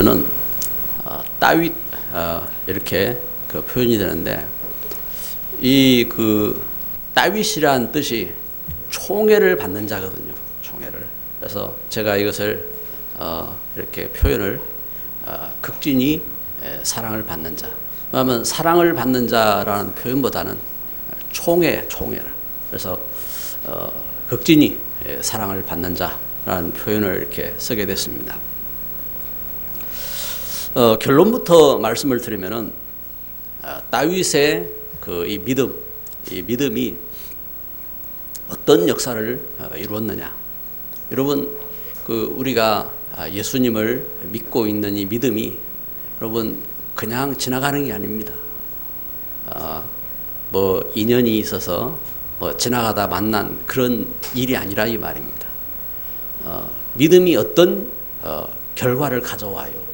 보면은 다윗 이렇게 그 표현이 되는데 이 그 다윗이란 뜻이 총애를 받는 자거든요. 총애를. 그래서 제가 이것을 이렇게 표현을 극진히 사랑을 받는 자. 왜냐하면 사랑을 받는 자라는 표현보다는 총애를. 그래서 극진히 사랑을 받는 자라는 표현을 이렇게 쓰게 됐습니다. 결론부터 말씀을 드리면은 다윗의 그 이 믿음이 어떤 역사를 이루었느냐. 여러분 그 우리가 예수님을 믿고 있는 이 믿음이 여러분 그냥 지나가는 게 아닙니다. 뭐 인연이 있어서 뭐 지나가다 만난 그런 일이 아니라 이 말입니다. 믿음이 어떤 결과를 가져와요.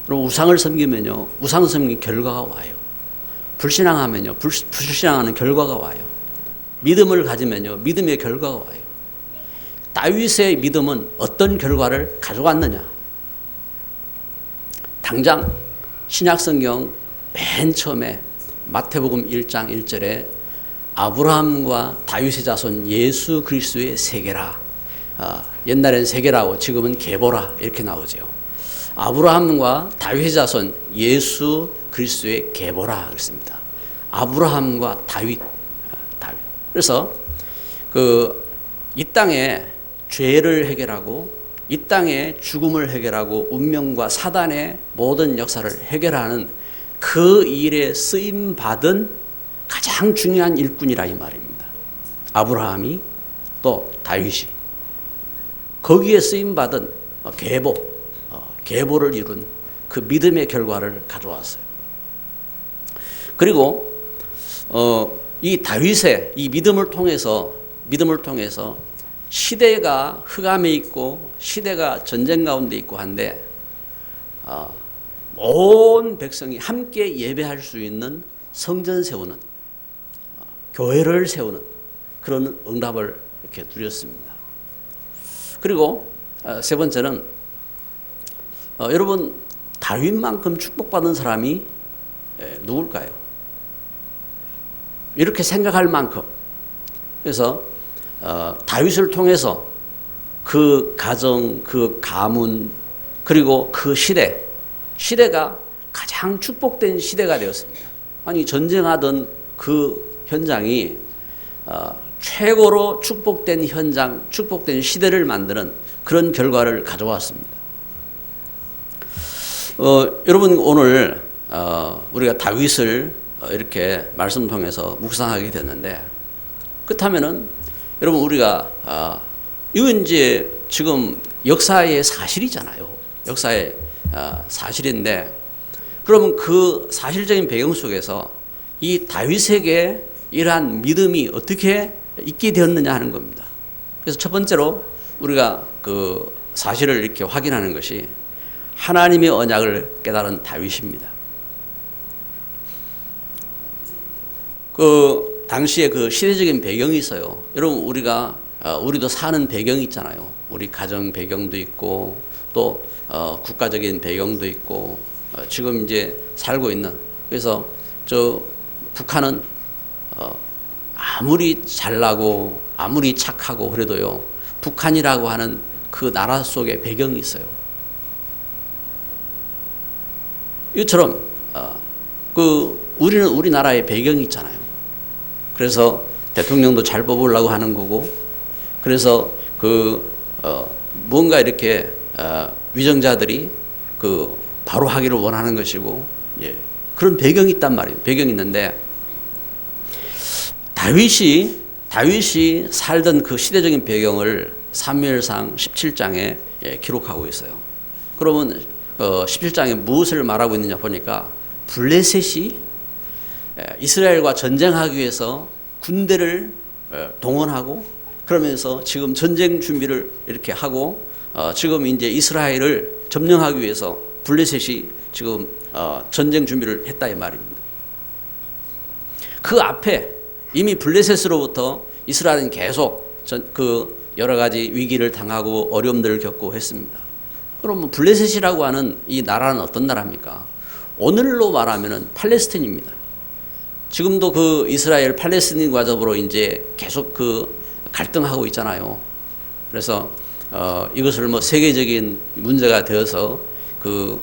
그럼 우상을 섬기면요, 우상 섬기 결과가 와요. 불신앙하면요, 불신앙하는 결과가 와요. 믿음을 가지면요, 믿음의 결과가 와요. 다윗의 믿음은 어떤 결과를 가져왔느냐? 당장 신약성경 맨 처음에 마태복음 1장 1절에 아브라함과 다윗의 자손 예수 그리스도의 세계라. 옛날엔 세계라고 지금은 계보라 이렇게 나오죠. 아브라함과 다윗의 자손 예수 그리스도의 계보라 그랬습니다. 아브라함과 다윗. 그래서 이 땅에 죄를 해결하고 이 땅에 죽음을 해결하고 운명과 사단의 모든 역사를 해결하는 그 일에 쓰임 받은 가장 중요한 일꾼이라 이 말입니다. 아브라함이 또 다윗이 거기에 쓰임 받은 계보를 이룬 그 믿음의 결과를 가져왔어요. 그리고 이 다윗의 이 믿음을 통해서 시대가 흑암에 있고 시대가 전쟁 가운데 있고 한데 온 백성이 함께 예배할 수 있는 성전 세우는 교회를 세우는 그런 응답을 이렇게 누렸습니다. 그리고 세 번째는 여러분 다윗만큼 축복받은 사람이 누굴까요? 이렇게 생각할 만큼. 그래서 다윗을 통해서 그 가정, 그 가문, 그리고 그 시대가 가장 축복된 시대가 되었습니다. 아니 전쟁하던 그 현장이 최고로 축복된 현장, 축복된 시대를 만드는 그런 결과를 가져왔습니다. 여러분 오늘 우리가 다윗을 이렇게 말씀 통해서 묵상하게 됐는데, 그렇다면은 여러분 우리가 이건 이제 지금 역사의 사실이잖아요. 역사의 사실인데, 그러면 그 사실적인 배경 속에서 이 다윗에게 이러한 믿음이 어떻게 있게 되었느냐 하는 겁니다. 그래서 첫 번째로 우리가 그 사실을 이렇게 확인하는 것이 하나님의 언약을 깨달은 다윗입니다. 그 당시에 그 시대적인 배경이 있어요. 여러분 우리도 사는 배경이 있잖아요. 우리 가정 배경도 있고 또 국가적인 배경도 있고 지금 이제 살고 있는. 그래서 북한은 아무리 잘나고 아무리 착하고 그래도요, 북한이라고 하는 그 나라 속에 배경이 있어요. 이처럼 우리는 우리나라의 배경이 있잖아요. 그래서 대통령도 잘 뽑으려고 하는 거고, 그래서 뭔가 이렇게 위정자들이 바로 하기를 원하는 것이고, 그런 배경이 있단 말이에요. 배경이 있는데 다윗이 살던 그 시대적인 배경을 사무엘상 17장에 기록하고 있어요. 그러면 17장에 무엇을 말하고 있느냐 보니까 블레셋이 이스라엘과 전쟁하기 위해서 군대를 동원하고, 그러면서 지금 전쟁 준비를 이렇게 하고 지금 이제 이스라엘을 점령하기 위해서 블레셋이 지금 전쟁 준비를 했다 이 말입니다. 그 앞에 이미 블레셋으로부터 이스라엘은 계속 그 여러 가지 위기를 당하고 어려움들을 겪고 했습니다. 그러면 블레셋이라고 하는 이 나라는 어떤 나라입니까? 오늘로 말하면은 팔레스틴입니다. 지금도 그 이스라엘 팔레스틴과 더불어 이제 계속 그 갈등하고 있잖아요. 그래서 이것을 뭐 세계적인 문제가 되어서 그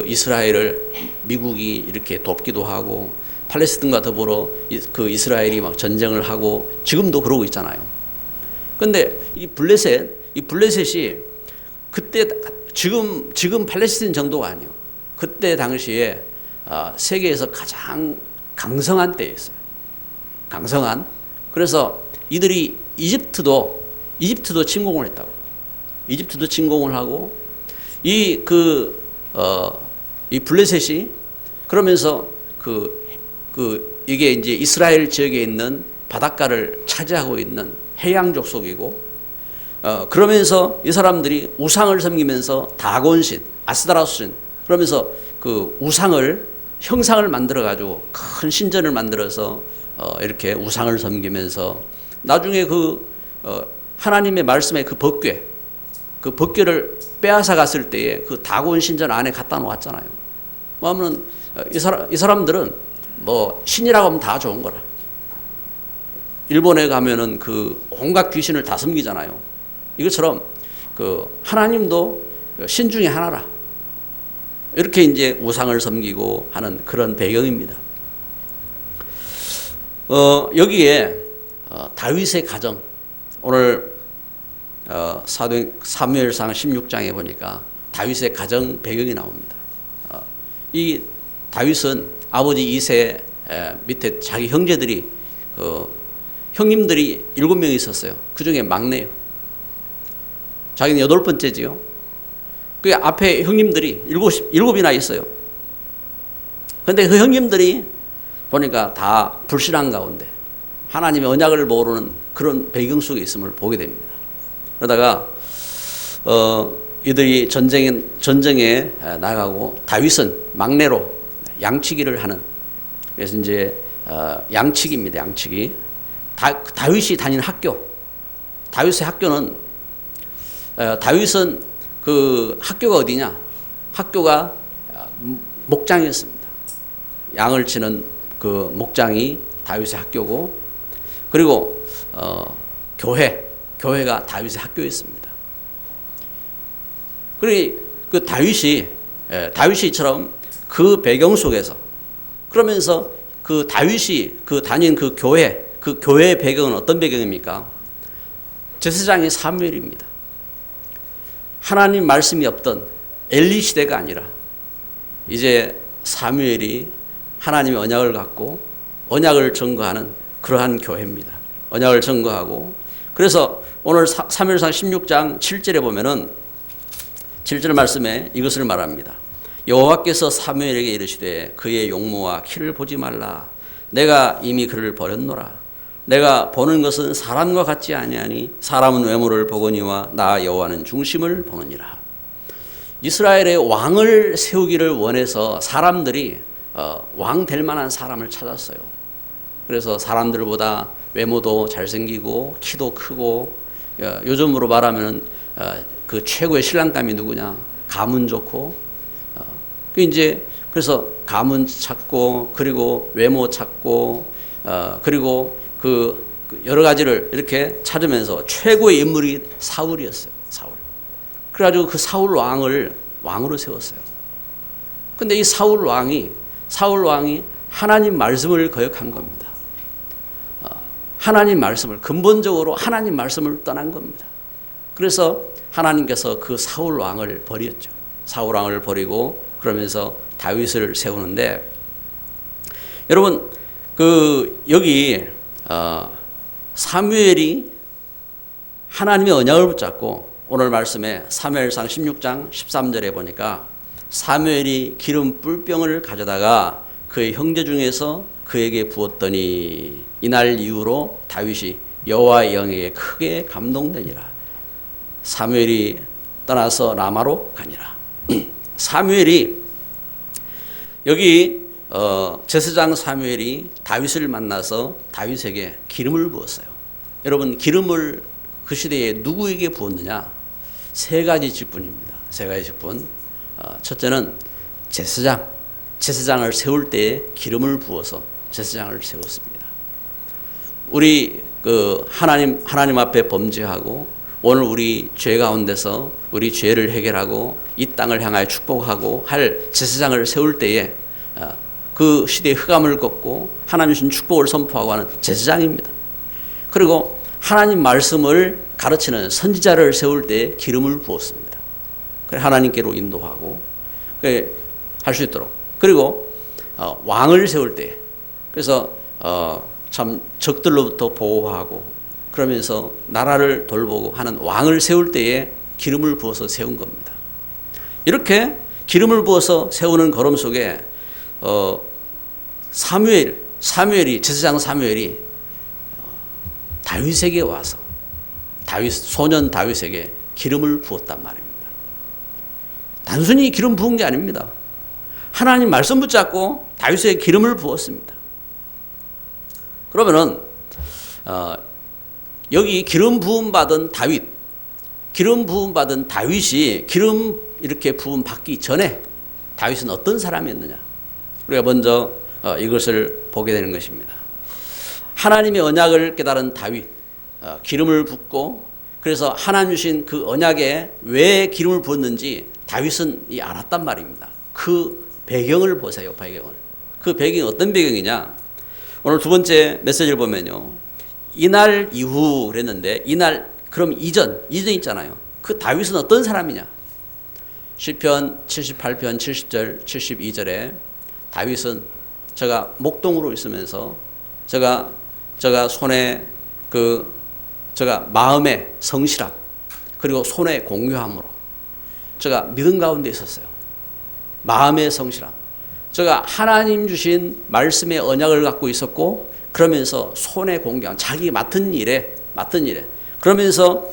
이스라엘을 미국이 이렇게 돕기도 하고 팔레스틴과 더불어 그 이스라엘이 막 전쟁을 하고 지금도 그러고 있잖아요. 그런데 이 블레셋이 그때 지금 팔레스틴 정도가 아니에요. 그때 당시에 세계에서 가장 강성한 때였어요. 강성한. 그래서 이들이 이집트도 침공을 했다고. 이집트도 침공을 하고 이 블레셋이 그러면서 이게 이제 이스라엘 지역에 있는 바닷가를 차지하고 있는 해양 족속이고 그러면서 이 사람들이 우상을 섬기면서 다곤신, 아스다라신 그러면서 그 형상을 만들어 가지고 큰 신전을 만들어서 이렇게 우상을 섬기면서 나중에 하나님의 말씀의 그 법궤를 빼앗아 갔을 때에 그 다곤 신전 안에 갖다 놓았잖아요. 뭐하면 이 사람들은 뭐 신이라고 하면 다 좋은 거라. 일본에 가면은 그 온갖 귀신을 다 섬기잖아요. 이것처럼 그 하나님도 신 중에 하나라. 이렇게 이제 우상을 섬기고 하는 그런 배경입니다. 여기에 다윗의 가정, 오늘 사무엘상 16장에 보니까 다윗의 가정 배경이 나옵니다. 이 다윗은 아버지 이세 밑에 자기 형제들이 형님들이 7명이 있었어요. 그 중에 막내예요. 자기는 8번째지요. 그 앞에 형님들이 7이나 있어요. 그런데 그 형님들이 보니까 다 불신한 가운데 하나님의 언약을 모르는 그런 배경 속에 있음을 보게 됩니다. 그러다가 이들이 전쟁에 나가고 다윗은 막내로 양치기를 하는, 그래서 이제 양치기입니다. 양치기. 다윗이 다니는 학교. 다윗의 학교는 다윗은 그 학교가 어디냐? 학교가 목장이었습니다. 양을 치는 그 목장이 다윗의 학교고, 그리고 교회가 다윗의 학교였습니다. 그리고 그 다윗이처럼 그 배경 속에서, 그러면서 그 다윗이 그 다닌 그 교회의 배경은 어떤 배경입니까? 제사장이 사무엘입니다. 하나님 말씀이 없던 엘리 시대가 아니라 이제 사무엘이 하나님의 언약을 갖고 언약을 증거하는 그러한 교회입니다. 언약을 증거하고, 그래서 오늘 사무엘상 16장 7절에 보면은 7절 말씀에 이것을 말합니다. 여호와께서 사무엘에게 이르시되 그의 용모와 키를 보지 말라. 내가 이미 그를 버렸노라. 내가 보는 것은 사람과 같지 아니하니 사람은 외모를 보거니와 나 여호와는 중심을 보느니라. 이스라엘의 왕을 세우기를 원해서 사람들이 왕 될 만한 사람을 찾았어요. 그래서 사람들보다 외모도 잘생기고 키도 크고, 요즘으로 말하면 그 최고의 신랑감이 누구냐? 가문 좋고, 그래서 가문 찾고, 그리고 외모 찾고, 그리고 그 여러 가지를 이렇게 찾으면서 최고의 인물이 사울이었어요. 사울. 그래가지고 그 사울 왕을 왕으로 세웠어요. 근데 이 사울 왕이 하나님 말씀을 거역한 겁니다. 하나님 말씀을, 근본적으로 하나님 말씀을 떠난 겁니다. 그래서 하나님께서 그 사울 왕을 버렸죠. 사울 왕을 버리고 그러면서 다윗을 세우는데, 여러분 여기 사무엘이 하나님의 언약을 붙잡고, 오늘 말씀에 사무엘상 16장 13절에 보니까 사무엘이 기름 뿔병을 가져다가 그의 형제 중에서 그에게 부었더니 이날 이후로 다윗이 여호와의 영에게 크게 감동되니라. 사무엘이 떠나서 라마로 가니라. 사무엘이 여기 제사장 사무엘이 다윗을 만나서 다윗에게 기름을 부었어요. 여러분, 기름을 그 시대에 누구에게 부었느냐? 세 가지 직분입니다. 세 가지 직분. 첫째는 제사장을 세울 때에 기름을 부어서 제사장을 세웠습니다. 우리 하나님 앞에 범죄하고 오늘 우리 죄 가운데서 우리 죄를 해결하고 이 땅을 향하여 축복하고 할 제사장을 세울 때에 그 시대의 흑암을 걷고 하나님 주신 축복을 선포하고 하는 제사장입니다. 그리고 하나님 말씀을 가르치는 선지자를 세울 때 기름을 부었습니다. 그래 하나님께로 인도하고 할 수 있도록. 그리고 왕을 세울 때 그래서 참 적들로부터 보호하고 그러면서 나라를 돌보고 하는 왕을 세울 때에 기름을 부어서 세운 겁니다. 이렇게 기름을 부어서 세우는 걸음 속에 제사장 사무엘이 다윗에게 와서 소년 다윗에게 기름을 부었단 말입니다. 단순히 기름 부은 게 아닙니다. 하나님 말씀 붙잡고 다윗에게 기름을 부었습니다. 그러면은 여기 기름 부음 받은 다윗이 기름 이렇게 부음 받기 전에 다윗은 어떤 사람이었느냐? 우리가 먼저 이것을 보게 되는 것입니다. 하나님의 언약을 깨달은 다윗, 기름을 붓고 그래서 하나님 주신 그 언약에 왜 기름을 부었는지 다윗은 알았단 말입니다. 그 배경을 보세요. 그 배경이 어떤 배경이냐? 오늘 두 번째 메시지를 보면요. 이날 이후 그랬는데 이날 그럼 이전 있잖아요. 그 다윗은 어떤 사람이냐? 시편 78편 70절 72절에 다윗은 제가 목동으로 있으면서 제가 손에 제가 마음의 성실함 그리고 손의 공유함으로 제가 믿음 가운데 있었어요. 마음의 성실함. 제가 하나님 주신 말씀의 언약을 갖고 있었고 그러면서 손의 공개함, 자기 맡은 일에 그러면서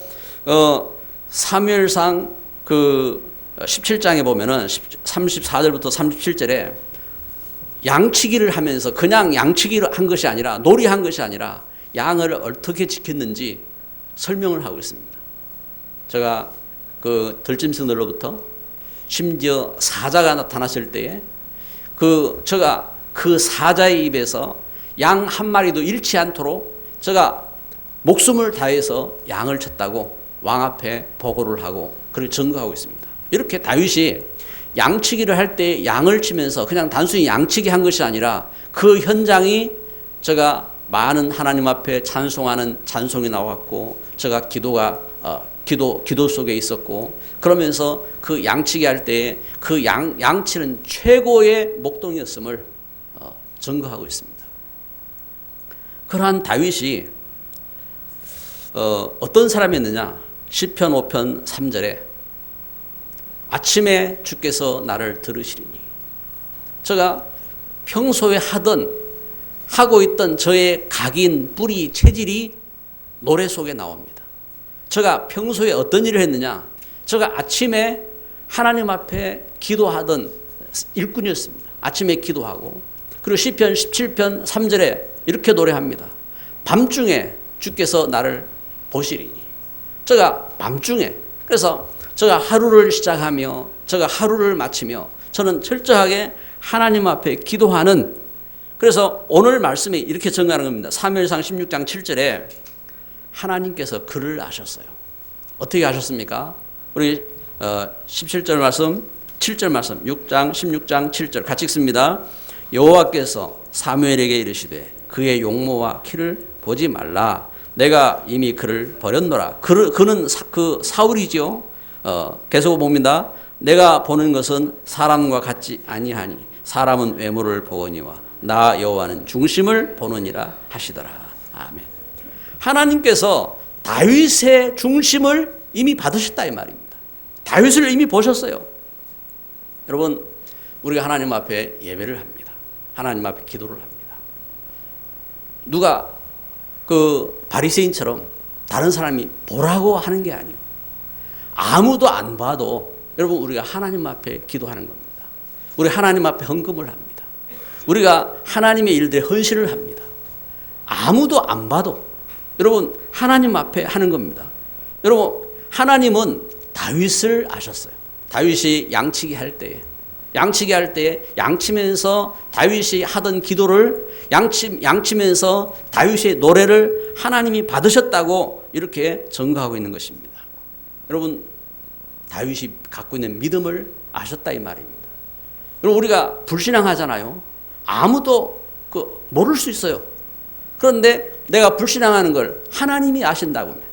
사무엘상 17장에 보면은 34절부터 37절에 양치기를 하면서 그냥 양치기를 한 것이 아니라 놀이한 것이 아니라 양을 어떻게 지켰는지 설명을 하고 있습니다. 제가 들짐승들로부터 심지어 사자가 나타났을 때에 제가 그 사자의 입에서 양 한 마리도 잃지 않도록 제가 목숨을 다해서 양을 쳤다고 왕 앞에 보고를 하고 그를 증거하고 있습니다. 이렇게 다윗이 양치기를 할 때 양을 치면서 그냥 단순히 양치기 한 것이 아니라 그 현장이 제가 많은 하나님 앞에 찬송하는 찬송이 나왔고 제가 기도 속에 있었고 그러면서 그 양치기 할 때 그 양치는 최고의 목동이었음을 증거하고 있습니다. 그러한 다윗이 어떤 사람이었느냐? 시편 5편 3절에 아침에 주께서 나를 들으시리니 제가 평소에 하고 있던 저의 각인, 뿌리, 체질이 노래 속에 나옵니다. 제가 평소에 어떤 일을 했느냐? 제가 아침에 하나님 앞에 기도하던 일꾼이었습니다. 아침에 기도하고 그리고 시편 17편 3절에 이렇게 노래합니다. 밤중에 주께서 나를 보시리니 제가 밤중에 그래서 제가 하루를 시작하며 제가 하루를 마치며 저는 철저하게 하나님 앞에 기도하는 그래서 오늘 말씀에 이렇게 정하는 겁니다. 사무엘상 16장 7절에 하나님께서 그를 아셨어요. 어떻게 아셨습니까? 우리 17절 말씀 7절 말씀 16장 7절 같이 읽습니다. 여호와께서 사무엘에게 이르시되 그의 용모와 키를 보지 말라. 내가 이미 그를 버렸노라. 그는 사울이죠. 계속 봅니다. 내가 보는 것은 사람과 같지 아니하니 사람은 외모를 보거니와 나 여호와는 중심을 보느니라 하시더라. 아멘. 하나님께서 다윗의 중심을 이미 받으셨다 이 말입니다. 다윗을 이미 보셨어요. 여러분 우리가 하나님 앞에 예배를 합니다. 하나님 앞에 기도를 합니다. 누가 바리새인처럼 다른 사람이 보라고 하는 게 아니에요. 아무도 안 봐도 여러분 우리가 하나님 앞에 기도하는 겁니다. 우리 하나님 앞에 헌금을 합니다. 우리가 하나님의 일들에 헌신을 합니다. 아무도 안 봐도 여러분 하나님 앞에 하는 겁니다. 여러분 하나님은 다윗을 아셨어요. 다윗이 양치기 할 때에 양치면서 다윗이 하던 기도를 양치면서 다윗의 노래를 하나님이 받으셨다고 이렇게 증거하고 있는 것입니다. 여러분, 다윗이 갖고 있는 믿음을 아셨다 이 말입니다. 여러분, 우리가 불신앙하잖아요. 아무도 모를 수 있어요. 그런데 내가 불신앙하는 걸 하나님이 아신다고 하면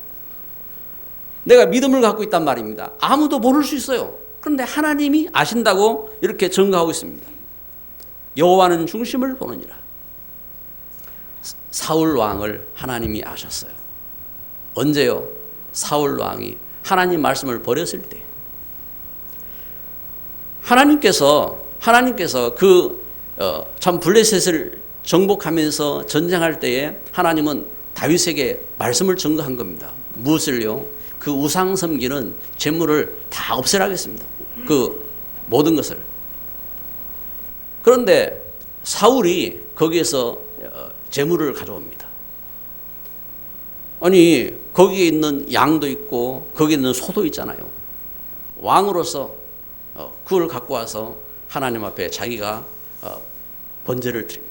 내가 믿음을 갖고 있단 말입니다. 아무도 모를 수 있어요. 그런데 하나님이 아신다고 이렇게 증거하고 있습니다. 여호와는 중심을 보느니라. 사울 왕을 하나님이 아셨어요. 언제요? 사울 왕이 하나님 말씀을 버렸을 때. 하나님께서 참 블레셋을 정복하면서 전쟁할 때에 하나님은 다윗에게 말씀을 증거한 겁니다. 무엇을요? 그 우상 섬기는 재물을 다 없애라겠습니다. 그 모든 것을. 그런데 사울이 거기에서 재물을 가져옵니다. 아니, 거기에 있는 양도 있고 거기에 있는 소도 있잖아요. 왕으로서 그걸 갖고 와서 하나님 앞에 자기가 번제를 드립니다.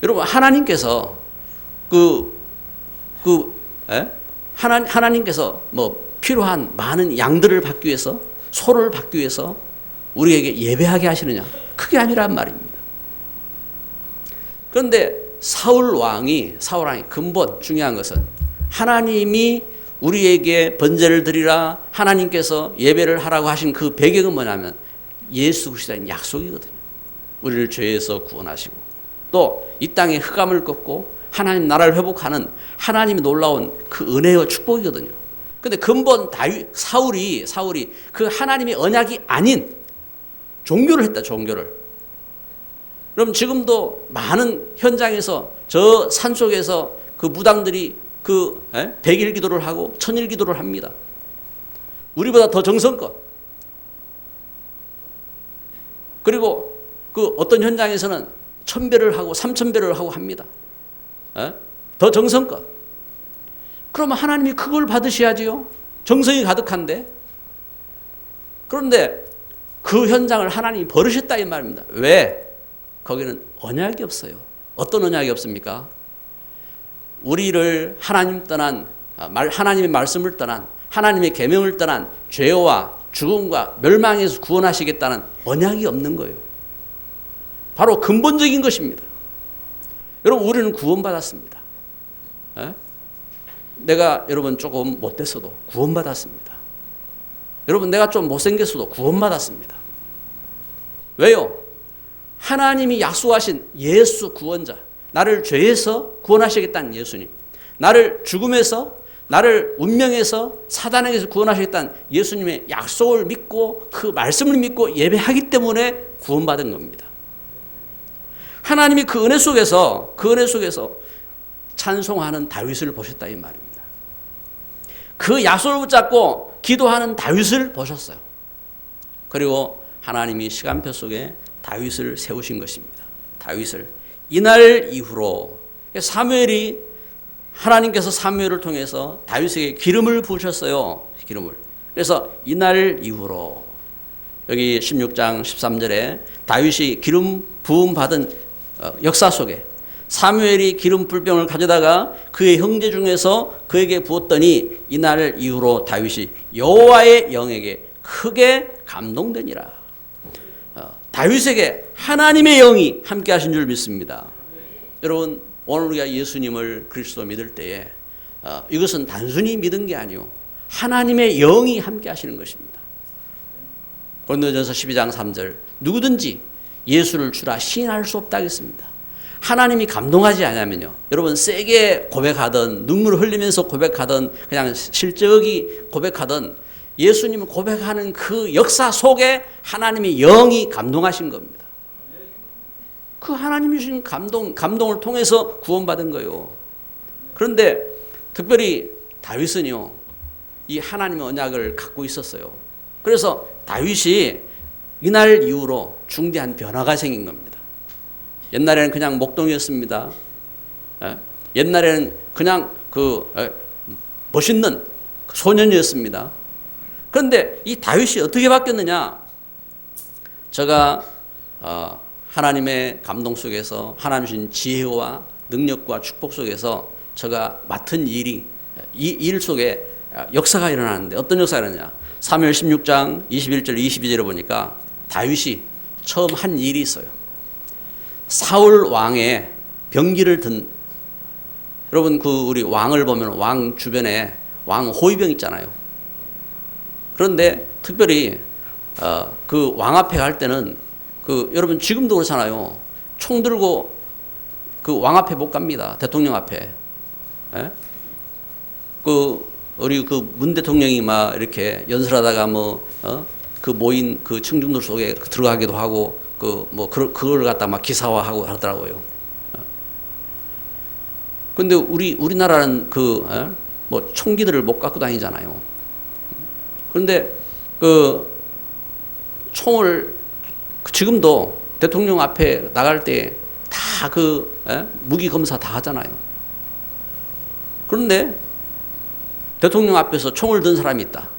여러분, 하나님께서 하나님께서 필요한 많은 양들을 받기 위해서, 소를 받기 위해서 우리에게 예배하게 하시느냐? 그게 아니란 말입니다. 그런데 사울 왕이 근본 중요한 것은 하나님이 우리에게 번제를 드리라, 하나님께서 예배를 하라고 하신 그 배경은 뭐냐면 예수 그리스도의 약속이거든요. 우리를 죄에서 구원하시고 또 이 땅의 흑암을 꺾고 하나님 나라를 회복하는 하나님의 놀라운 그 은혜와 축복이거든요. 근데 근본 사울이 그 하나님의 언약이 아닌 종교를 했다, 종교를. 그럼 지금도 많은 현장에서 저 산속에서 그 무당들이 백일 기도를 하고 천일 기도를 합니다. 우리보다 더 정성껏. 그리고 그 어떤 현장에서는 1000배를 하고 3000배를 하고 합니다. 더 정성껏. 그러면 하나님이 그걸 받으셔야지요. 정성이 가득한데. 그런데 그 현장을 하나님이 버리셨다 이 말입니다. 왜? 거기는 언약이 없어요. 어떤 언약이 없습니까? 우리를 하나님의 말씀을 떠난, 하나님의 계명을 떠난 죄와 죽음과 멸망에서 구원하시겠다는 언약이 없는 거예요. 바로 근본적인 것입니다. 여러분, 우리는 구원받았습니다. 내가 여러분 조금 못됐어도 구원받았습니다. 여러분, 내가 좀 못생겼어도 구원받았습니다. 왜요? 하나님이 약속하신 예수 구원자, 나를 죄에서 구원하시겠다는 예수님, 나를 죽음에서, 나를 운명에서, 사단에게서 구원하시겠다는 예수님의 약속을 믿고 그 말씀을 믿고 예배하기 때문에 구원받은 겁니다. 하나님이 그 은혜 속에서 찬송하는 다윗을 보셨다 이 말입니다. 그 약속을 붙잡고 기도하는 다윗을 보셨어요. 그리고 하나님이 시간표 속에 다윗을 세우신 것입니다. 다윗을. 이날 이후로 하나님께서 사무엘을 통해서 다윗에게 기름을 부으셨어요. 기름을. 그래서 이날 이후로 여기 16장 13절에 다윗이 기름 부음 받은 역사 속에 사무엘이 기름 불병을 가져다가 그의 형제 중에서 그에게 부었더니 이날 이후로 다윗이 여호와의 영에게 크게 감동되니라. 다윗에게 하나님의 영이 함께 하신 줄 믿습니다. 여러분, 오늘 우리가 예수님을 그리스도 믿을 때에 이것은 단순히 믿은 게 아니요, 하나님의 영이 함께 하시는 것입니다. 고린도전서 12장 3절, 누구든지 예수를 주라 시인할 수 없다 하겠습니다. 하나님이 감동하지 않으면요, 여러분 세게 고백하든 눈물을 흘리면서 고백하든 그냥 실적이 고백하든 예수님을 고백하는 그 역사 속에 하나님의 영이 감동하신 겁니다. 그 하나님이 주신 감동을 통해서 구원받은 거예요. 그런데 특별히 다윗은요, 이 하나님의 언약을 갖고 있었어요. 그래서 다윗이 이날 이후로 중대한 변화가 생긴 겁니다. 옛날에는 그냥 목동이었습니다. 옛날에는 그냥 멋있는 소년이었습니다. 그런데 이 다윗이 어떻게 바뀌었느냐? 제가 하나님의 감동 속에서 하나님 주신 지혜와 능력과 축복 속에서 제가 맡은 일이 이 일 속에 역사가 일어나는데 어떤 역사가 일어나냐? 사무엘 16장 21절 22절에 보니까 다윗이 처음 한 일이 있어요. 사울 왕의 병기를 든, 여러분 그 우리 왕을 보면 왕 주변에 왕 호위병 있잖아요. 그런데 특별히 그 왕 앞에 갈 때는 여러분 지금도 그렇잖아요. 총 들고 그 왕 앞에 못 갑니다. 대통령 앞에. 예? 우리 문 대통령이 막 이렇게 연설하다가 그 모인 그 청중들 속에 들어가기도 하고 그걸 갖다 막 기사화하고 하더라고요. 근데 우리나라는 총기들을 못 갖고 다니잖아요. 그런데 총을 지금도 대통령 앞에 나갈 때 다 무기 검사 다 하잖아요. 그런데 대통령 앞에서 총을 든 사람이 있다.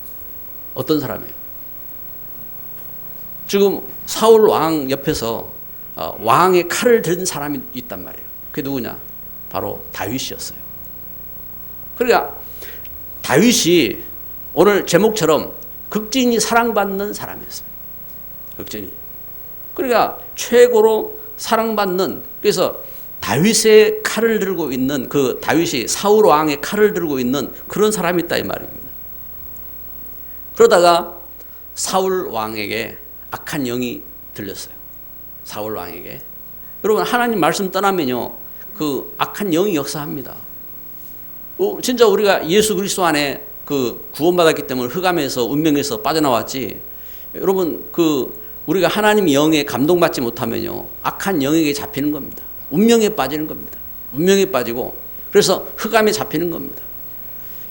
어떤 사람이에요? 지금 사울 왕 옆에서 왕의 칼을 든 사람이 있단 말이에요. 그게 누구냐? 바로 다윗이었어요. 그러니까 다윗이 오늘 제목처럼 극진히 사랑받는 사람이었어요. 극진히. 그러니까 최고로 사랑받는, 그래서 다윗의 칼을 들고 있는, 다윗이 사울 왕의 칼을 들고 있는 그런 사람이 있다 이 말입니다. 그러다가 사울 왕에게 악한 영이 들렸어요. 사울 왕에게. 여러분 하나님 말씀 떠나면요 그 악한 영이 역사합니다. 진짜 우리가 예수 그리스도 안에 구원받았기 때문에 흑암에서 운명에서 빠져나왔지. 여러분 우리가 하나님 영에 감동받지 못하면요 악한 영에게 잡히는 겁니다. 운명에 빠지는 겁니다. 운명에 빠지고 그래서 흑암에 잡히는 겁니다.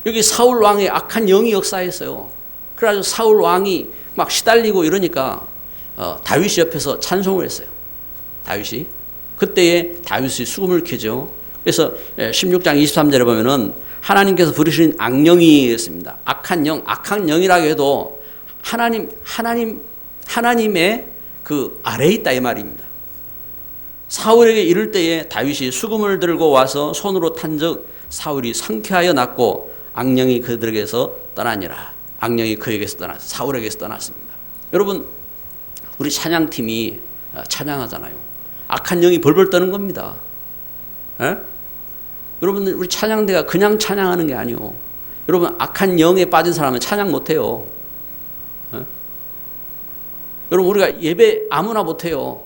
여기 사울 왕의 악한 영이 역사했어요. 그래가지고 사울 왕이 막 시달리고 이러니까 다윗이 옆에서 찬송을 했어요. 다윗이. 그때에 다윗이 수금을 켜죠. 그래서 16장 23절에 보면은 하나님께서 부르신 악령이 있습니다. 악한 영이라고 해도 하나님의 아래에 있다 이 말입니다. 사울에게 이를 때에 다윗이 수금을 들고 와서 손으로 탄즉 사울이 상쾌하여 났고 악령이 그들에게서 떠나니라. 악령이 그에게서 사울에게서 떠났습니다. 여러분 우리 찬양팀이 찬양하잖아요. 악한 영이 벌벌 떠는 겁니다. 에? 여러분들 우리 찬양대가 그냥 찬양하는 게 아니에요. 여러분 악한 영에 빠진 사람은 찬양 못해요. 에? 여러분 우리가 예배 아무나 못해요.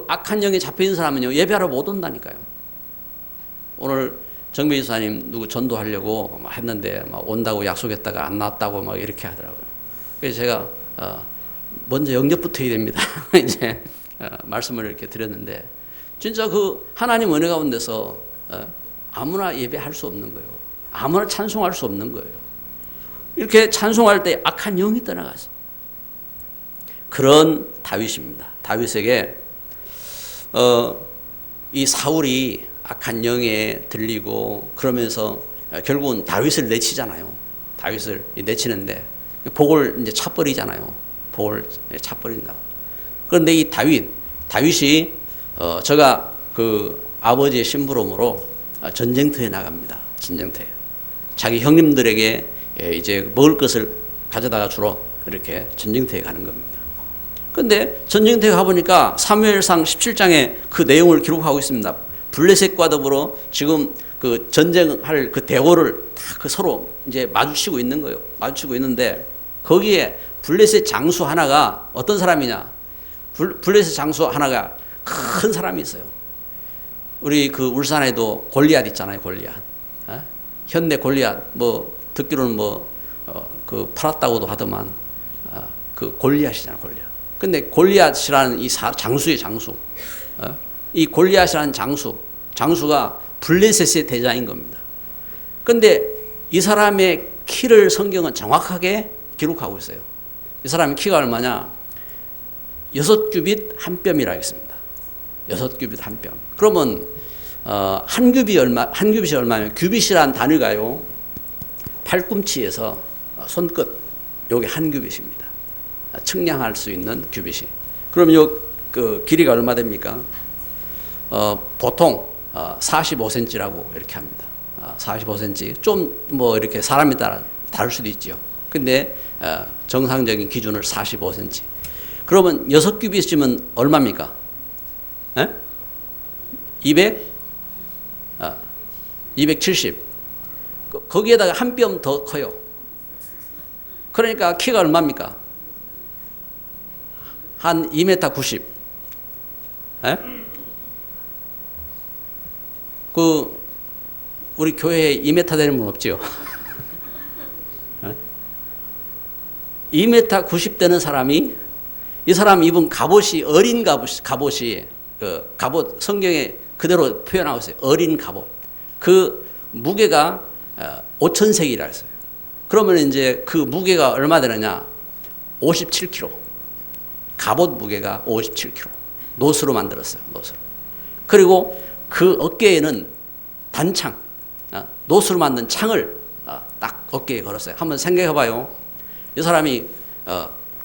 악한 영에 잡혀있는 사람은요 예배하러 못 온다니까요. 오늘 정배 지사님 누구 전도하려고 했는데 온다고 약속했다가 안 나왔다고 막 이렇게 하더라고요. 그래서 제가 먼저 영접부터 해야 됩니다. 이제 말씀을 이렇게 드렸는데 진짜 하나님 은혜 가운데서 아무나 예배할 수 없는 거예요. 아무나 찬송할 수 없는 거예요. 이렇게 찬송할 때 악한 영이 떠나갔어요. 그런 다윗입니다. 다윗에게 이 사울이 악한 영에 들리고 그러면서 결국은 다윗을 내치잖아요. 다윗을 내치는데 복을 이제 차버리잖아요. 복을 차버린다고. 그런데 이 다윗이 제가 아버지의 심부름으로 전쟁터에 나갑니다. 전쟁터에. 자기 형님들에게 이제 먹을 것을 가져다가 주러 이렇게 전쟁터에 가는 겁니다. 그런데 전쟁터에 가보니까 사무엘상 17장에 그 내용을 기록하고 있습니다. 블레셋과 더불어 지금 전쟁할 대오를 다 서로 이제 마주치고 있는 거예요. 마주치고 있는데 거기에 블레셋 장수 하나가 어떤 사람이냐? 블레셋 장수 하나가 큰 사람이 있어요. 우리 울산에도 골리앗 있잖아요. 골리앗. 현대 골리앗 듣기로는 팔았다고도 하더만 골리앗이잖아요. 골리앗. 근데 골리앗이라는 이 장수의 장수. 이 골리앗이라는 장수가 블레셋의 대장인 겁니다. 근데 이 사람의 키를 성경은 정확하게 기록하고 있어요. 이 사람의 키가 얼마냐? 6규빗 한 뼘이라 했습니다. 6규빗 한 뼘. 그러면 한 규빗이 얼마냐면 규빗이라는 단위가요. 팔꿈치에서 손끝 요게 한 규빗입니다. 측량할 수 있는 규빗이. 그럼 그 길이가 얼마 됩니까? 보통 45cm라고 이렇게 합니다. 45cm. 좀 뭐 이렇게 사람에 따라 다를 수도 있죠. 근데 정상적인 기준을 45cm. 그러면 6규빗이면 얼마입니까? 270. 거기에다가 한 뼘 더 커요. 그러니까 키가 얼마입니까? 한 2m 90. 우리 교회에 2m 되는 분 없지요? 2m 90 되는 사람이, 이 사람 입은 갑옷이 어린 갑옷이 갑옷 성경에 그대로 표현하고 있어요. 어린 갑옷. 그 무게가 5,000세기라 했어요. 그러면 이제 그 무게가 얼마 되느냐? 57kg. 갑옷 무게가 57kg. 노스로 만들었어요. 노스로. 그리고 그 어깨에는 단창, 노스로 만든 창을 딱 어깨에 걸었어요. 한번 생각해 봐요. 이 사람이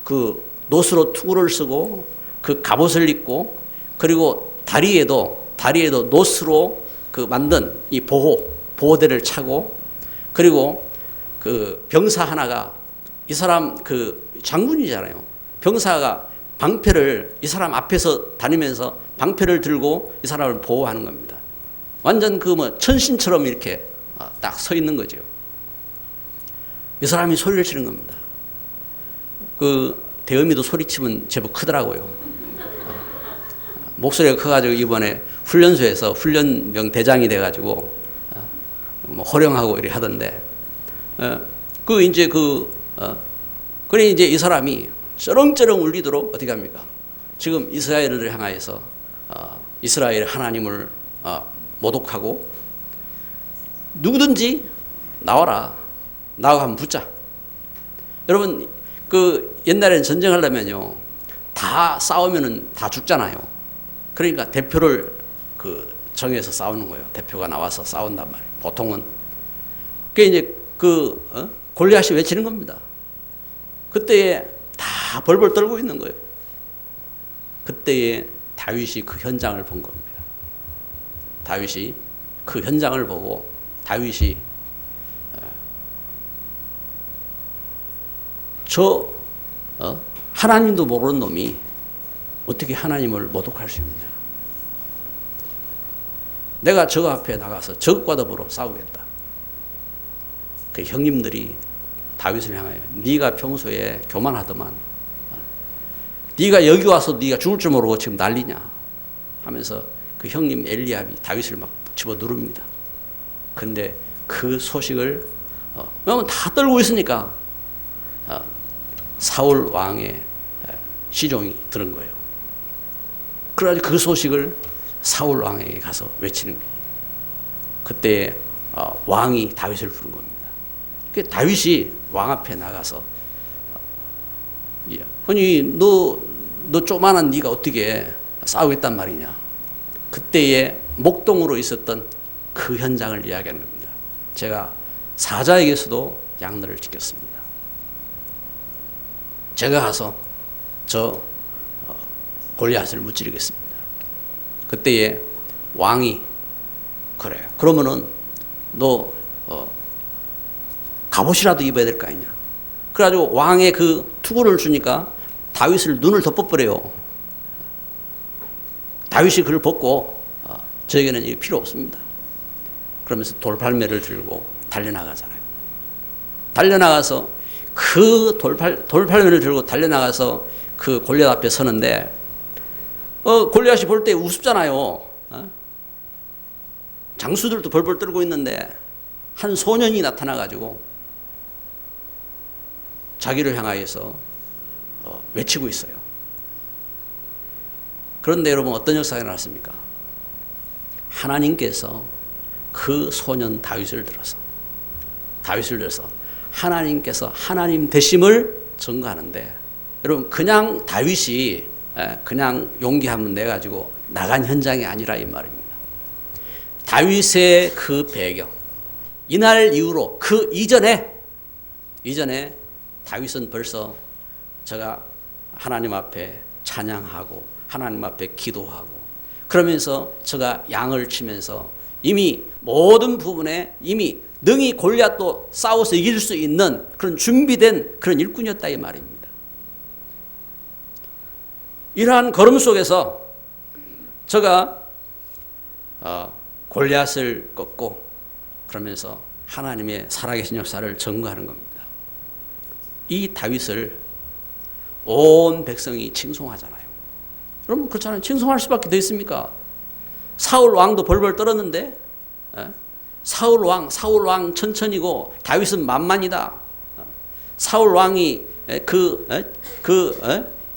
그 노스로 투구를 쓰고 그 갑옷을 입고 그리고 다리에도 노스로 그 만든 이 보호대를 차고 그리고 그 병사 하나가 이 사람 그 장군이잖아요. 병사가 방패를 이 사람 앞에서 다니면서 방패를 들고 이 사람을 보호하는 겁니다. 완전 그 뭐 천신처럼 이렇게 딱 서 있는 거죠. 이 사람이 소리를 치는 겁니다. 그 대어미도 소리치면 제법 크더라고요. 목소리가 커가지고 이번에 훈련소에서 훈련병 대장이 돼가지고 뭐 호령하고 이래 하던데, 그래 이제 이 사람이 쩌렁쩌렁 울리도록 어떻게 합니까? 지금 이스라엘을 향하여서 이스라엘 하나님을 모독하고 누구든지 나와라, 나와 한번 붙자. 여러분 그 옛날에는 전쟁하려면요 다 싸우면은 다 죽잖아요. 그러니까 대표를 그 정해서 싸우는 거예요. 대표가 나와서 싸운단 말이에요. 보통은. 그 이제 골리앗이 외치는 겁니다. 그때에 다 벌벌 떨고 있는 거예요. 그때에 다윗이 그 현장을 본 겁니다. 다윗이 그 현장을 보고 다윗이 하나님도 모르는 놈이 어떻게 하나님을 모독할 수 있느냐. 내가 저 앞에 나가서 적과 더불어 싸우겠다. 그 형님들이 다윗을 향하여 네가 평소에 교만하더만, 네가 여기 와서 네가 죽을 줄 모르고 지금 난리냐 하면서 그 형님 엘리압이 다윗을 막 집어 누릅니다. 근데 그 소식을 왜냐면 다 떨고 있으니까 사울 왕의 시종이 들은 거예요. 그래가지고 그 소식을 사울 왕에게 가서 외치는 거예요. 그때 왕이 다윗을 부른 겁니다. 다윗이 왕 앞에 나가서 아니 너 조그만한 네가 어떻게 싸우겠단 말이냐. 그때의 목동으로 있었던 그 현장을 이야기하는 겁니다. 제가 사자에게서도 양날을 지켰습니다. 제가 가서 저 골리앗을 무찌르겠습니다. 그때에 왕이 그래 그러면은 너 갑옷이라도 입어야 될 거 아니냐. 그래가지고 왕의 그 투구를 주니까 다윗을 눈을 덮어버려요. 다윗이 그걸 벗고 저에게는 이게 필요 없습니다. 그러면서 돌팔매를 들고 달려나가잖아요. 달려나가서 그 돌팔매를 들고 달려나가서 그 골리앗 앞에 서는데 골리앗이 볼 때 우습잖아요. 장수들도 벌벌 떨고 있는데 한 소년이 나타나가지고 자기를 향하여서 외치고 있어요. 그런데 여러분 어떤 역사가 일어났습니까? 하나님께서 그 소년 다윗을 들어서 하나님께서 하나님 되심을 증거하는데, 여러분 그냥 다윗이 그냥 용기 한번 내가지고 나간 현장이 아니라 이 말입니다. 다윗의 그 배경, 이날 이후로 그 이전에 다윗은 벌써 제가 하나님 앞에 찬양하고 하나님 앞에 기도하고 그러면서 제가 양을 치면서 이미 모든 부분에 이미 능히 골리앗도 싸워서 이길 수 있는 그런 준비된 그런 일꾼이었다 이 말입니다. 이러한 걸음 속에서 제가 골리앗을 꺾고 그러면서 하나님의 살아계신 역사를 증거하는 겁니다. 이 다윗을 온 백성이 칭송하잖아요. 여러분 그렇잖아요. 칭송할 수밖에 더 있습니까? 사울 왕도 벌벌 떨었는데 사울 왕 천천히고 다윗은 만만이다. 사울 왕이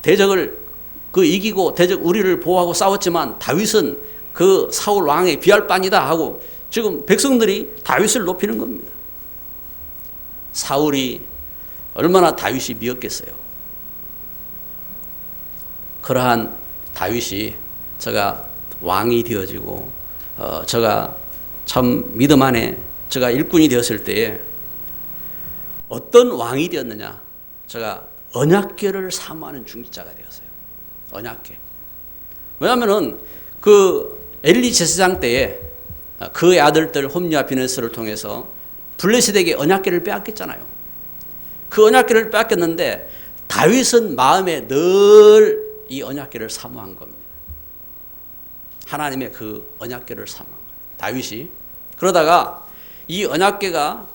대적을 이기고 대적 우리를 보호하고 싸웠지만 다윗은 그 사울 왕에 비할 바니다 하고 지금 백성들이 다윗을 높이는 겁니다. 사울이 얼마나 다윗이 미웠겠어요. 그러한 다윗이 제가 왕이 되어지고 제가 참 믿음 안에 제가 일꾼이 되었을 때에 어떤 왕이 되었느냐, 제가 언약궤를 사모하는 중직자가 되었어요. 언약궤. 왜냐하면은 그 엘리 제사장 때에 그의 아들들 홈리와 비느스를 통해서 블레셋에게 언약궤를 빼앗겼잖아요. 그 언약궤를 빼앗겼는데 다윗은 마음에 늘 이 언약궤를 사모한 겁니다. 하나님의 그 언약궤를 사모한 거예요. 다윗이 그러다가 이 언약궤가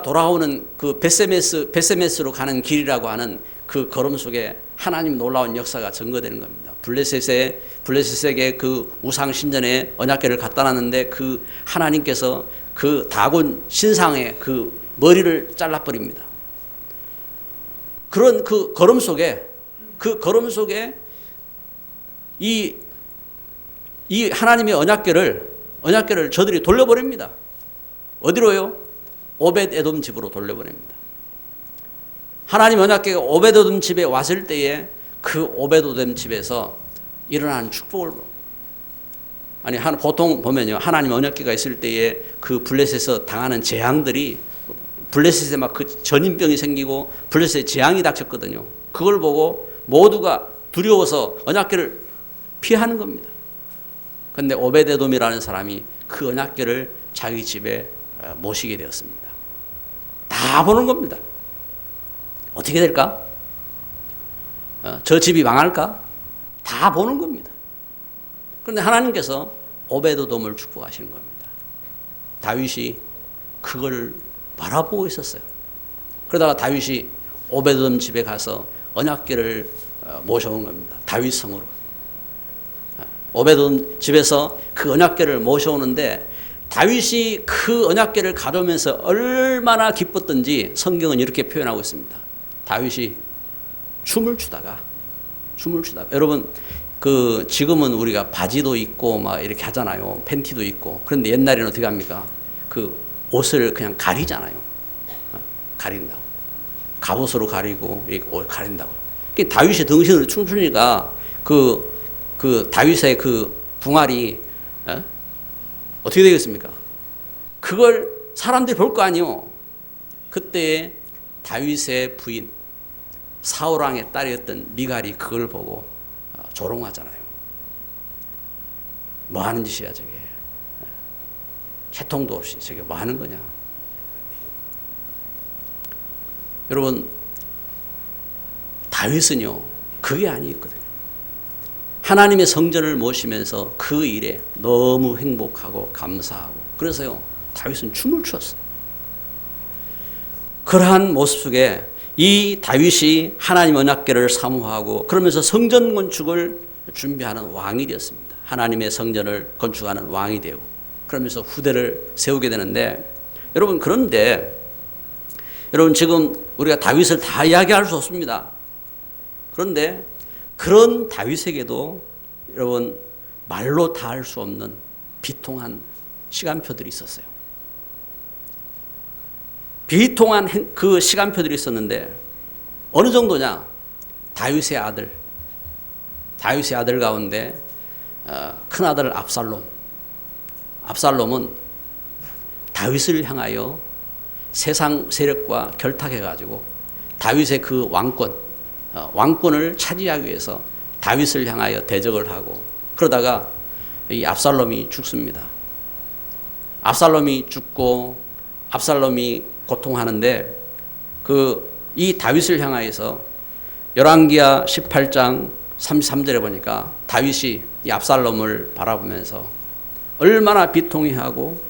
돌아오는 그 베세메스로 가는 길이라고 하는 그 걸음 속에 하나님 놀라운 역사가 증거되는 겁니다. 블레셋에게 그 우상 신전에 언약궤를 갖다 놨는데 그 하나님께서 그 다곤 신상의 그 머리를 잘라버립니다. 그런 그 걸음 속에 이 하나님의 언약궤를 저들이 돌려버립니다. 어디로요? 오벳에돔 집으로 돌려버립니다. 하나님 언약궤가 오벳에돔 집에 왔을 때에 그 오벳에돔 집에서 일어나는 축복을 보통 보면요, 하나님 언약궤가 있을 때에 그 블레셋에서 당하는 재앙들이 블레셋에 막 그 전임병이 생기고 블레셋에 재앙이 닥쳤거든요. 그걸 보고 모두가 두려워서 언약궤를 피하는 겁니다. 그런데 오벳에돔이라는 사람이 그 언약궤를 자기 집에 모시게 되었습니다. 다 보는 겁니다. 어떻게 될까? 저 집이 망할까? 다 보는 겁니다. 그런데 하나님께서 오벳에돔을 축복하시는 겁니다. 다윗이 그걸 바라보고 있었어요. 그러다가 다윗이 오벳에돔 집에 가서 언약궤를 모셔온 겁니다. 다윗 성으로. 오벳에돔 집에서 그 언약궤를 모셔오는데 다윗이 그 언약궤를 가져오면서 얼마나 기뻤던지 성경은 이렇게 표현하고 있습니다. 다윗이 춤을 추다가 여러분 그 지금은 우리가 바지도 입고 막 이렇게 하잖아요. 팬티도 입고. 그런데 옛날에는 어떻게 합니까? 그 옷을 그냥 가리잖아요. 가린다고. 갑옷으로 가리고 옷 가린다고. 다윗이 등신으로 춤추니까 그 다윗의 그 붕알이 어떻게 되겠습니까? 그걸 사람들이 볼 거 아니요. 그때 다윗의 부인 사울왕의 딸이었던 미갈이 그걸 보고 조롱하잖아요. 뭐 하는 짓이야 저게. 채통도 없이 저게 뭐 하는 거냐. 여러분 다윗은요 그게 아니었거든요. 하나님의 성전을 모시면서 그 일에 너무 행복하고 감사하고 그래서요 다윗은 춤을 추었어요. 그러한 모습 속에 이 다윗이 하나님 언약궤를 사모하고 그러면서 성전 건축을 준비하는 왕이 되었습니다. 하나님의 성전을 건축하는 왕이 되고 그러면서 후대를 세우게 되는데 그런데 여러분 지금 우리가 다윗을 다 이야기할 수 없습니다. 그런데 그런 다윗에게도 여러분 말로 다 할 수 없는 비통한 시간표들이 있었어요. 비통한 그 시간표들이 있었는데 어느 정도냐? 다윗의 아들 가운데 큰 아들 압살롬은 다윗을 향하여 세상 세력과 결탁해가지고 다윗의 그 왕권을 차지하기 위해서 다윗을 향하여 대적을 하고 그러다가 이 압살롬이 죽습니다. 압살롬이 죽고 압살롬이 고통하는데 이 다윗을 향하여서 열왕기하 18장 33절에 보니까 다윗이 이 압살롬을 바라보면서 얼마나 비통해하고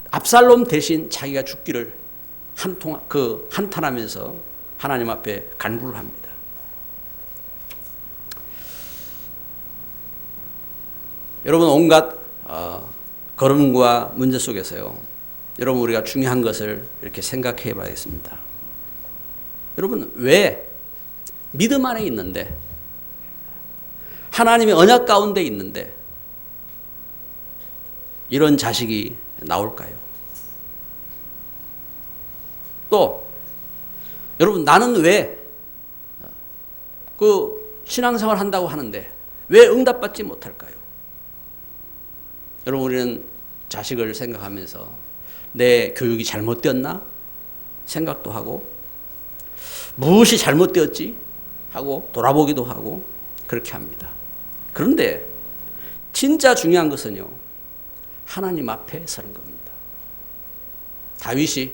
압살롬 대신 자기가 죽기를 한탄하면서 하나님 앞에 간구를 합니다. 여러분 온갖 걸음과 문제 속에서요. 여러분 우리가 중요한 것을 이렇게 생각해 봐야겠습니다. 여러분 왜 믿음 안에 있는데 하나님의 언약 가운데 있는데 이런 자식이 나올까요? 또 여러분 나는 왜 신앙생활 한다고 하는데 왜 응답받지 못할까요? 여러분 우리는 자식을 생각하면서 내 교육이 잘못되었나 생각도 하고 무엇이 잘못되었지 하고 돌아보기도 하고 그렇게 합니다. 그런데 진짜 중요한 것은요. 하나님 앞에 서는 겁니다. 다윗이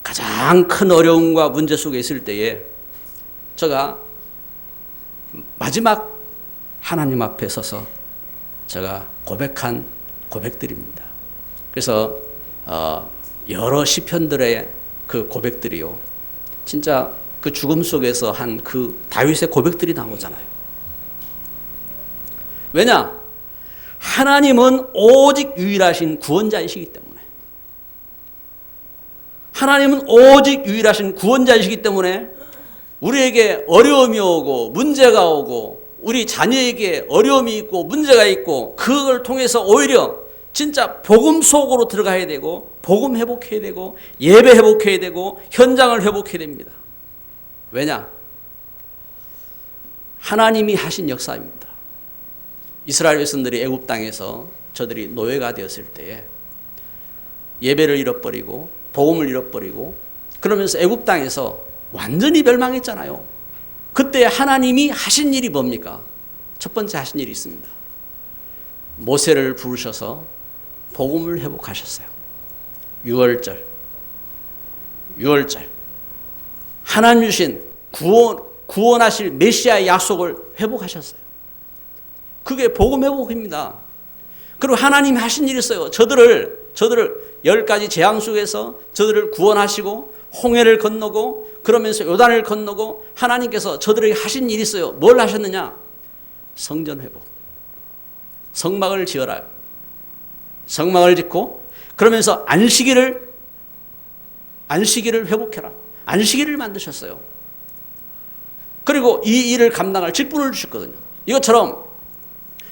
가장 큰 어려움과 문제 속에 있을 때에 제가 마지막 하나님 앞에 서서 제가 고백한 고백들입니다. 그래서 여러 시편들의 그 고백들이요. 진짜 그 죽음 속에서 한 그 다윗의 고백들이 나오잖아요. 왜냐? 하나님은 오직 유일하신 구원자이시기 때문에 하나님은 오직 유일하신 구원자이시기 때문에 우리에게 어려움이 오고 문제가 오고 우리 자녀에게 어려움이 있고 문제가 있고 그걸 통해서 오히려 진짜 복음 속으로 들어가야 되고 복음 회복해야 되고 예배 회복해야 되고 현장을 회복해야 됩니다. 왜냐? 하나님이 하신 역사입니다. 이스라엘 백성들이 애굽 땅에서 저들이 노예가 되었을 때에 예배를 잃어버리고 복음을 잃어버리고 그러면서 애굽 땅에서 완전히 멸망했잖아요. 그때 하나님이 하신 일이 뭡니까? 첫 번째 하신 일이 있습니다. 모세를 부르셔서 복음을 회복하셨어요. 6월절 하나님 주신 구원하실 메시아의 약속을 회복하셨어요. 그게 복음 회복입니다. 그리고 하나님이 하신 일이 있어요. 저들을 10가지 재앙 속에서 저들을 구원하시고 홍해를 건너고 그러면서 요단을 건너고 하나님께서 저들에게 하신 일이 있어요. 뭘 하셨느냐? 성전 회복. 성막을 지어라. 성막을 짓고 그러면서 안식일을 회복해라. 안식일을 만드셨어요. 그리고 이 일을 감당할 직분을 주셨거든요. 이것처럼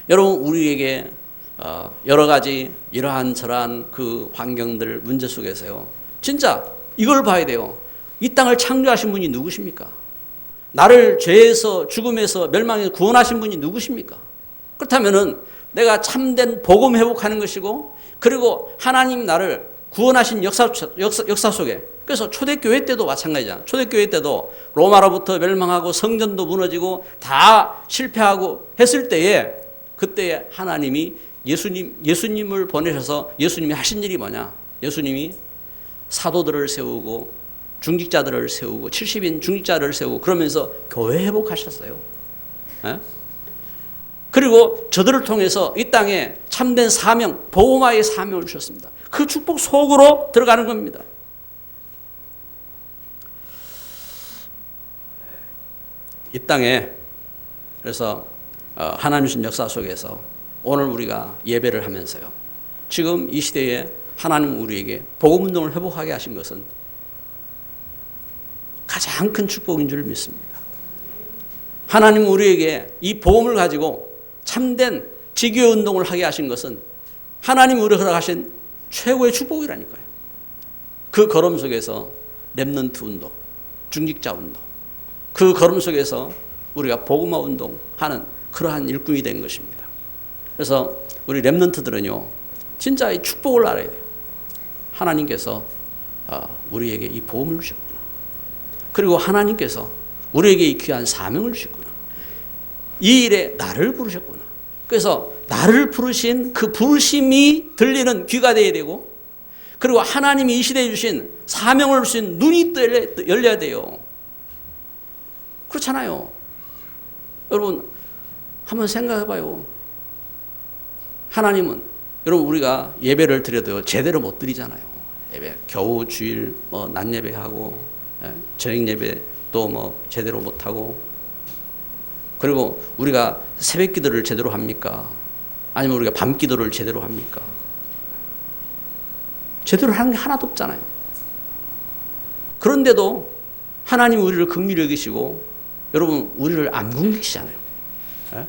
여러분 우리에게 여러 가지 이러한 저러한 그 환경들 문제 속에서요. 진짜 이걸 봐야 돼요. 이 땅을 창조하신 분이 누구십니까? 나를 죄에서 죽음에서 멸망에서 구원하신 분이 누구십니까? 그렇다면은 내가 참된 복음 회복하는 것이고 그리고 하나님 나를 구원하신 역사 속에 그래서 초대교회 때도 마찬가지잖아. 초대교회 때도 로마로부터 멸망하고 성전도 무너지고 다 실패하고 했을 때에 그때 하나님이 예수님을 보내셔서 예수님이 하신 일이 뭐냐? 예수님이 사도들을 세우고 중직자들을 세우고 70인 중직자를 세우고 그러면서 교회 회복하셨어요. 에? 그리고 저들을 통해서 이 땅에 참된 사명, 복음화의 사명을 주셨습니다. 그 축복 속으로 들어가는 겁니다. 이 땅에 그래서 하나님 주신 역사 속에서 오늘 우리가 예배를 하면서요. 지금 이 시대에 하나님 우리에게 복음운동을 회복하게 하신 것은 가장 큰 축복인 줄 믿습니다. 하나님 우리에게 이 복음을 가지고 참된 지교회 운동을 하게 하신 것은 하나님 우리가 허락하신 최고의 축복이라니까요. 그 걸음 속에서 렘넌트 운동, 중직자 운동, 그 걸음 속에서 우리가 복음화 운동하는 그러한 일꾼이 된 것입니다. 그래서 우리 렘넌트들은요, 진짜 이 축복을 알아야 돼요. 하나님께서 우리에게 이 복음을 주셨구나. 그리고 하나님께서 우리에게 이 귀한 사명을 주셨구나. 이 일에 나를 부르셨구나. 그래서 나를 부르신 그 부르심이 들리는 귀가 되어야 되고, 그리고 하나님이 이 시대에 주신 사명을 주신 눈이 열려야 돼요. 그렇잖아요. 여러분 한번 생각해봐요. 하나님은, 여러분 우리가 예배를 드려도 제대로 못 드리잖아요. 예배 겨우 주일 낮 예배하고, 저녁 예배 또 제대로 못하고, 그리고 우리가 새벽 기도를 제대로 합니까? 아니면 우리가 밤 기도를 제대로 합니까? 제대로 하는 게 하나도 없잖아요. 그런데도 하나님이 우리를 긍휼히 여기시고, 여러분 우리를 안 굶기시잖아요. 예?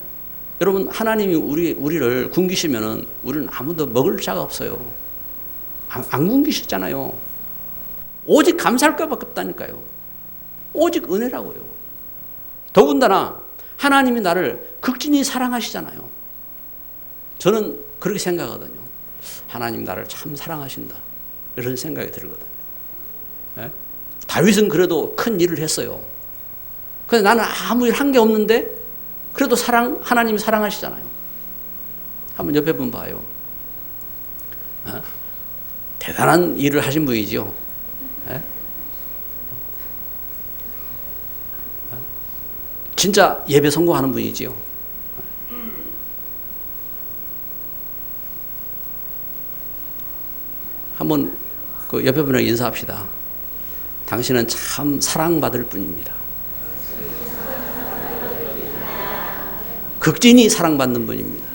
여러분 하나님이 우리를 굶기시면은 우리는 아무도 먹을 자가 없어요. 안 굶기셨잖아요. 오직 감사할 것밖에 없다니까요. 오직 은혜라고요. 더군다나 하나님이 나를 극진히 사랑하시잖아요. 저는 그렇게 생각하거든요. 하나님 나를 참 사랑하신다, 이런 생각이 들거든요. 예? 다윗은 그래도 큰 일을 했어요. 근데 나는 아무 일 한 게 없는데 그래도 하나님이 사랑하시잖아요. 한번 옆에 분 봐요. 대단한 일을 하신 분이지요. 예? 진짜 예배 성공하는 분이지요. 한번 그 옆에 분에게 인사합시다. 당신은 참 사랑받을 분입니다. 극진히 사랑받는 분입니다.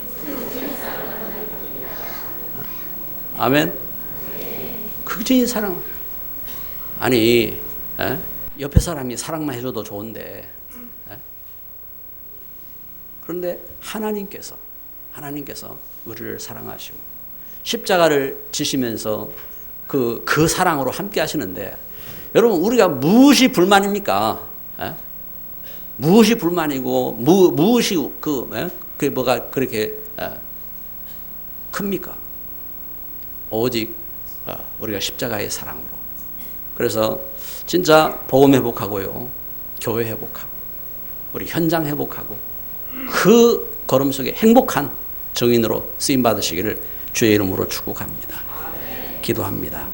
아멘. 극진히 사랑. 아니, 옆에 사람이 사랑만 해줘도 좋은데, 그런데 하나님께서 우리를 사랑하시고 십자가를 지시면서 그 사랑으로 함께 하시는데, 여러분 우리가 무엇이 불만입니까? 무엇이 불만이고 무엇이 그게 뭐가 그렇게 큽니까? 오직 우리가 십자가의 사랑으로. 그래서 진짜 복음 회복하고요, 교회 회복하고, 우리 현장 회복하고, 그 걸음 속에 행복한 증인으로 쓰임 받으시기를 주의 이름으로 축복합니다. 기도합니다.